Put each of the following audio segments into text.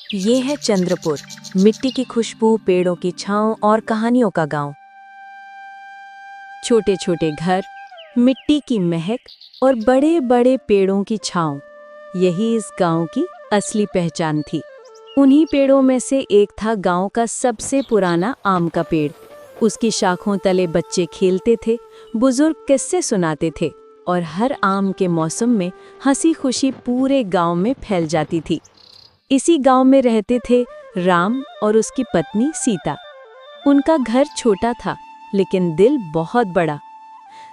ये है चंद्रपुर, मिट्टी की खुशबू, पेड़ों की छांव और कहानियों का गांव। छोटे छोटे घर, मिट्टी की महक और बड़े बड़े पेड़ों की छांव, यही इस गांव की असली पहचान थी। उन्हीं पेड़ों में से एक था गांव का सबसे पुराना आम का पेड़। उसकी शाखों तले बच्चे खेलते थे, बुजुर्ग किस्से सुनाते थे और हर आम के मौसम में हंसी खुशी पूरे गांव में फैल जाती थी। इसी गांव में रहते थे राम और उसकी पत्नी सीता। उनका घर छोटा था लेकिन दिल बहुत बड़ा।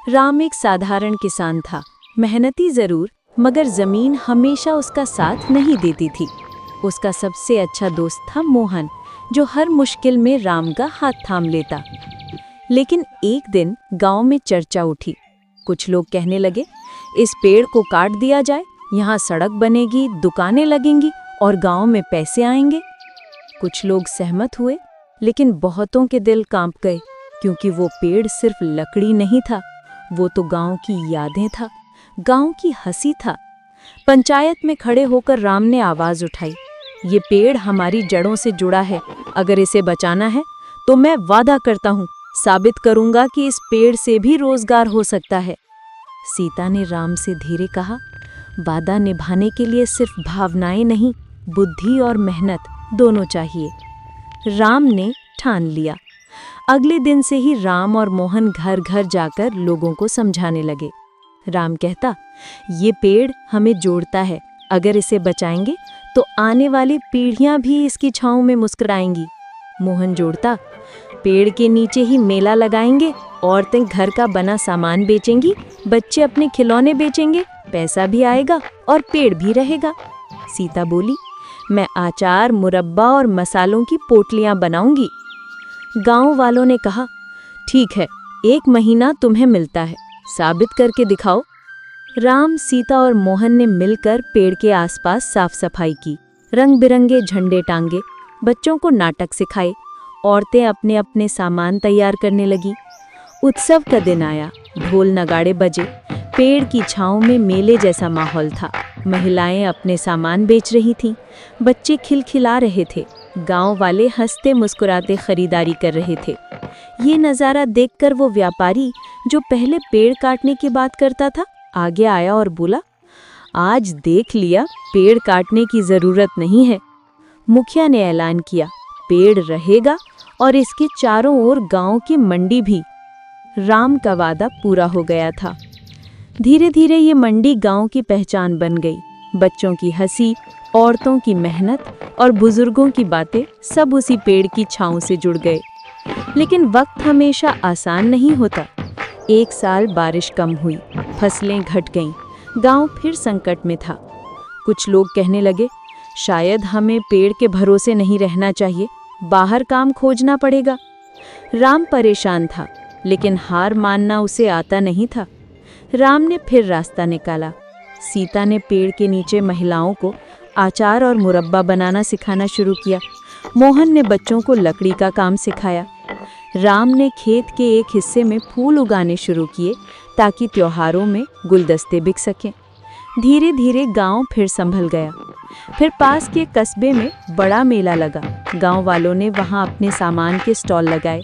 राम एक साधारण किसान था, मेहनती जरूर, मगर जमीन हमेशा उसका साथ नहीं देती थी। उसका सबसे अच्छा दोस्त था मोहन, जो हर मुश्किल में राम का हाथ थाम लेता। लेकिन एक दिन गांव में चर्चा उठी। कुछ लोग कहने लगे, इस पेड़ को काट दिया जाए, यहाँ सड़क बनेगी, दुकानें लगेंगी और गांव में पैसे आएंगे। कुछ लोग सहमत हुए, लेकिन बहुतों के दिल कांप गए, क्योंकि वो पेड़ सिर्फ लकड़ी नहीं था, वो तो गांव की यादें था, गांव की हंसी था। पंचायत में खड़े होकर राम ने आवाज उठाई, ये पेड़ हमारी जड़ों से जुड़ा है, अगर इसे बचाना है तो मैं वादा करता हूँ, साबित करूंगा कि इस पेड़ से भी रोजगार हो सकता है। सीता ने राम से धीरे कहा, वादा निभाने के लिए सिर्फ भावनाएं नहीं, बुद्धि और मेहनत दोनों चाहिए। राम ने ठान लिया। अगले दिन से ही राम और मोहन घर घर जाकर लोगों को समझाने लगे। राम कहता, ये पेड़ हमें जोड़ता है, अगर इसे बचाएंगे तो आने वाली पीढ़ियां भी इसकी छांव में मुस्कुराएंगी। मोहन जोड़ता, पेड़ के नीचे ही मेला लगाएंगे, औरतें घर का बना सामान बेचेंगी, बच्चे अपने खिलौने बेचेंगे, पैसा भी आएगा और पेड़ भी रहेगा। सीता बोली, मैं अचार, मुरब्बा और मसालों की पोटलियां बनाऊंगी। गांव वालों ने कहा, ठीक है, 1 महीना तुम्हें मिलता है, साबित करके दिखाओ। राम, सीता और मोहन ने मिलकर पेड़ के आसपास साफ सफाई की, रंग बिरंगे झंडे टांगे, बच्चों को नाटक सिखाए, औरतें अपने अपने सामान तैयार करने लगी। उत्सव का दिन आया, ढोल नगाड़े बजे, पेड़ की छांव में मेले जैसा माहौल था। महिलाएं अपने सामान बेच रही थीं, बच्चे खिलखिला रहे थे, गांव वाले हंसते मुस्कुराते खरीदारी कर रहे थे। ये नज़ारा देखकर वो व्यापारी, जो पहले पेड़ काटने की बात करता था, आगे आया और बोला, आज देख लिया, पेड़ काटने की जरूरत नहीं है। मुखिया ने ऐलान किया, पेड़ रहेगा और इसके चारों ओर गांव की मंडी भी। राम का वादा पूरा हो गया था। धीरे धीरे ये मंडी गांव की पहचान बन गई। बच्चों की हंसी, औरतों की मेहनत और बुजुर्गों की बातें सब उसी पेड़ की छांव से जुड़ गए। लेकिन वक्त हमेशा आसान नहीं होता। एक साल बारिश कम हुई, फसलें घट गईं, गांव फिर संकट में था। कुछ लोग कहने लगे, शायद हमें पेड़ के भरोसे नहीं रहना चाहिए, बाहर काम खोजना पड़ेगा। राम परेशान था, लेकिन हार मानना उसे आता नहीं था। राम ने फिर रास्ता निकाला। सीता ने पेड़ के नीचे महिलाओं को अचार और मुरब्बा बनाना सिखाना शुरू किया। मोहन ने बच्चों को लकड़ी का काम सिखाया। राम ने खेत के एक हिस्से में फूल उगाने शुरू किए, ताकि त्योहारों में गुलदस्ते बिक सकें। धीरे धीरे गांव फिर संभल गया। फिर पास के कस्बे में बड़ा मेला लगा। गांव वालों ने वहां अपने सामान के स्टॉल लगाए।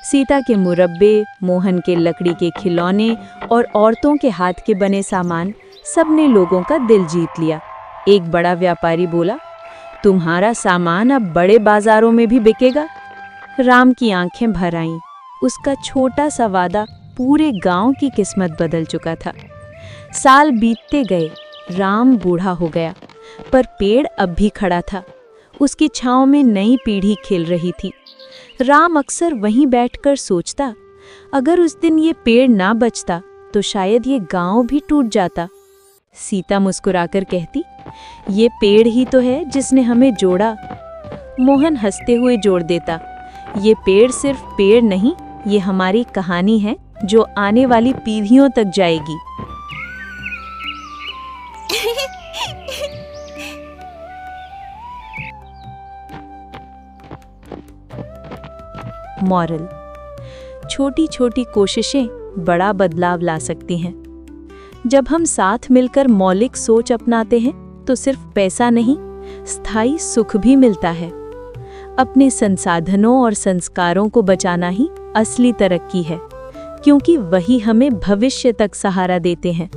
सीता के मुरब्बे, मोहन के लकड़ी के खिलौने और औरतों के हाथ के बने सामान, सबने लोगों का दिल जीत लिया। एक बड़ा व्यापारी बोला, तुम्हारा सामान अब बड़े बाजारों में भी बिकेगा। राम की आंखें भर आईं। उसका छोटा सा वादा पूरे गांव की किस्मत बदल चुका था। साल बीतते गए, राम बूढ़ा हो गया, पर पेड़ अब भी खड़ा था। उसकी छांव में नई पीढ़ी खिल रही थी। राम अक्सर वहीं बैठकर सोचता, अगर उस दिन ये पेड़ ना बचता तो शायद ये गांव भी टूट जाता। सीता मुस्कुराकर कहती, ये पेड़ ही तो है जिसने हमें जोड़ा। मोहन हंसते हुए जोड़ देता, ये पेड़ सिर्फ पेड़ नहीं, ये हमारी कहानी है जो आने वाली पीढ़ियों तक जाएगी। मॉरल: छोटी छोटी कोशिशें बड़ा बदलाव ला सकती हैं। जब हम साथ मिलकर मौलिक सोच अपनाते हैं तो सिर्फ पैसा नहीं, स्थायी सुख भी मिलता है। अपने संसाधनों और संस्कारों को बचाना ही असली तरक्की है, क्योंकि वही हमें भविष्य तक सहारा देते हैं।